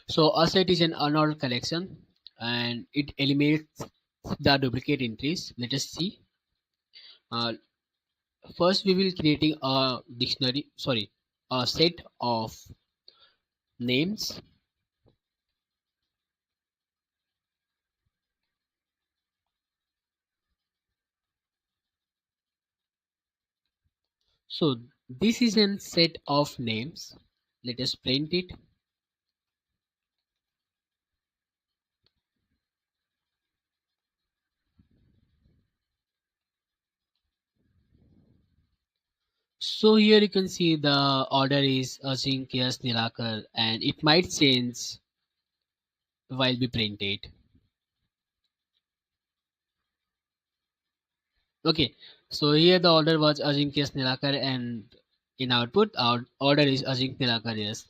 So a set is an unordered collection and it eliminates the duplicate entries. Let us see. Uh, First we will creating a dictionary, sorry, a set of names. So this is a set of names. Let us print it. So here you can see the order is Ajinkya Nilakar and it might change while we print it. Okay, so here the order was Ajinkya Nilakar and in output our order is Ajinkya Nilakar. Yes,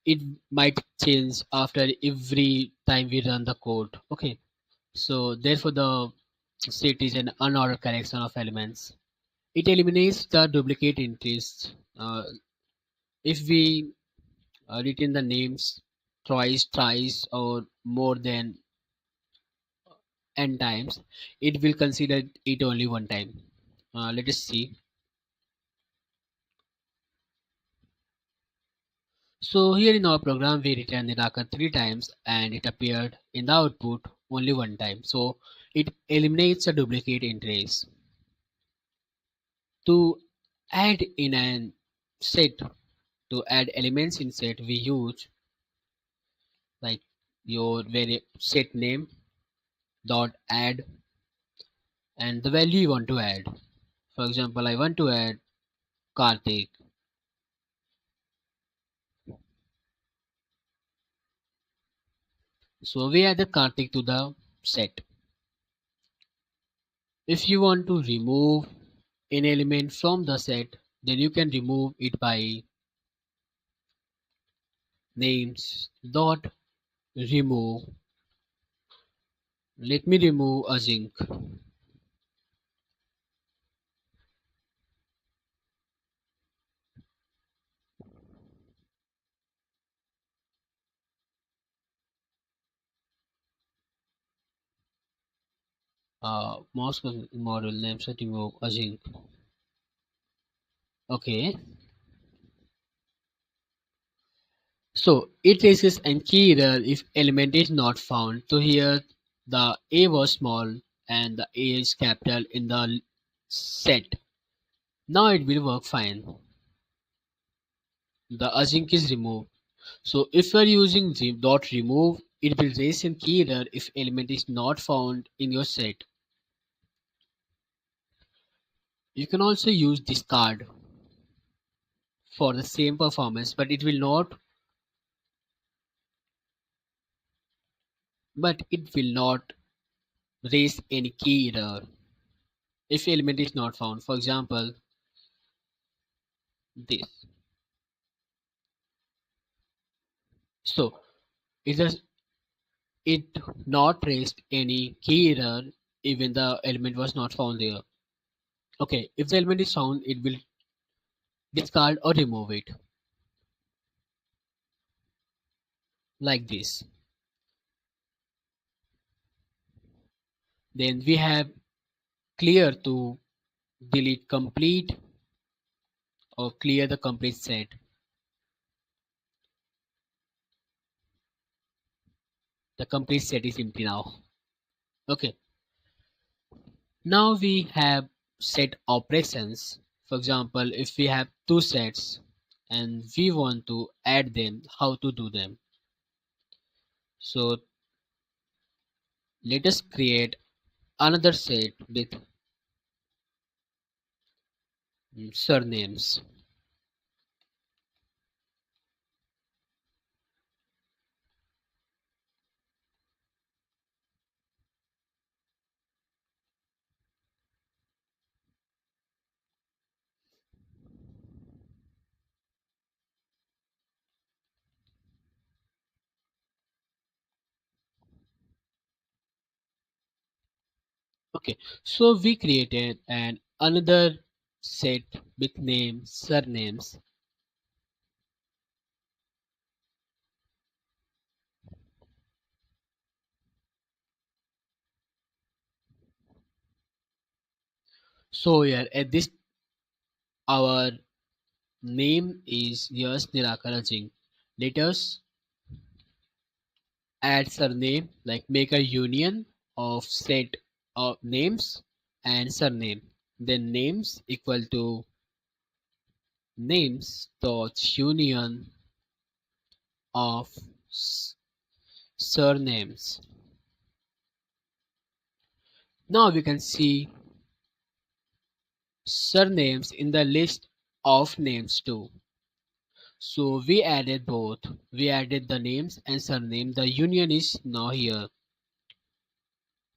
it might change after every time we run the code. Okay, so therefore the set is an unordered collection of elements. It eliminates the duplicate entries. If we written the names twice, thrice, or more than n times, it will consider it only one time. Let us see. So here in our program, we returned the Naka three times and it appeared in the output only one time. So it eliminates the duplicate entries. To add in an set, to add elements in set, we use like your very set name dot add and the value you want to add. For example, I want to add Karthik. So we add the Karthik to the set. If you want to remove an element from the set, then you can remove it by names dot remove. Let me remove a zinc. Mouse model name set remove a zinc. Okay. So it traces and key error if element is not found. So here the A was small and the A is capital in the set. Now it will work fine. The async is removed. So if you are using the dot remove, it will raise a key error if element is not found in your set. You can also use discard for the same performance, but it will not raise any key error if element is not found. For example, this. So it does it not raised any key error even the element was not found there. Okay, if the element is found, it will discard or remove it like this. Then we have clear to delete complete or clear the complete set. The complete set is empty now. Okay, now we have set operations. For example, if we have two sets and we want to add them, how to do them? So let us create another set with surnames. Okay, so we created an another set with names, surnames. So here at this our name is Yash Nirakar Singh. Let us add surname, like make a union of set of names and surname. Then names equal to names dot union of surnames. Now we can see surnames in the list of names too. So we added both. We added the names and surname. The union is now here.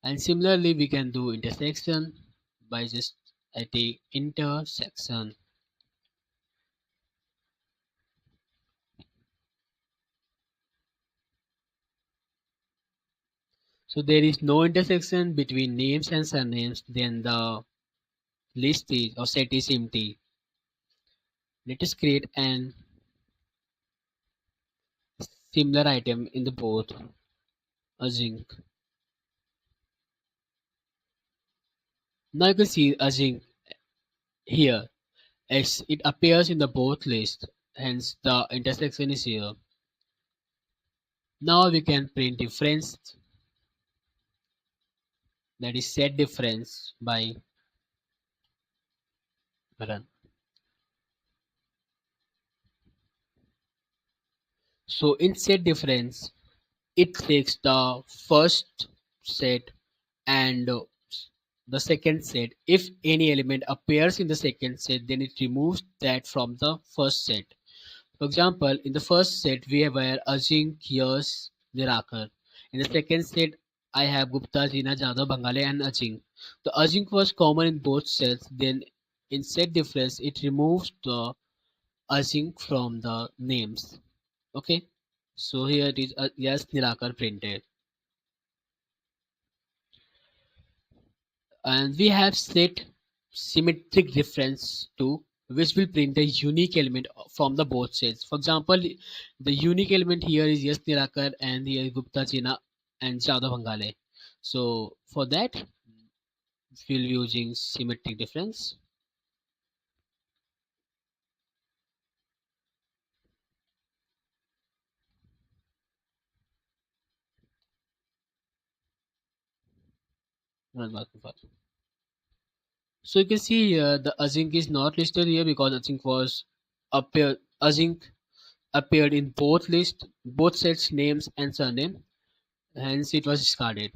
And similarly, we can do intersection by just adding intersection. So there is no intersection between names and surnames, then the list is or set is empty. Let us create an similar item in the both async. Now you can see async here. It appears in the both list, hence the intersection is here. Now we can print difference, that is set difference by run. So in set difference, it takes the first set and the second set. If any element appears in the second set, then it removes that from the first set. For example, in the first set we were Ajink, Yash, Nirakar. In the second set, I have Gupta, Jina, Jadhav, Bangale and Ajink. The Ajink was common in both sets. Then in set difference, it removes the Ajink from the names. Okay. So here it is Yash, Nirakar printed. And we have set symmetric difference too, which will print a unique element from the both sets. For example, the unique element here is Yes Nirakar and here is Gupta China and Jadhav Bangale. So for that we'll using symmetric difference. So you can see here the async is not listed here because async appeared in both sets names and surname, hence it was discarded.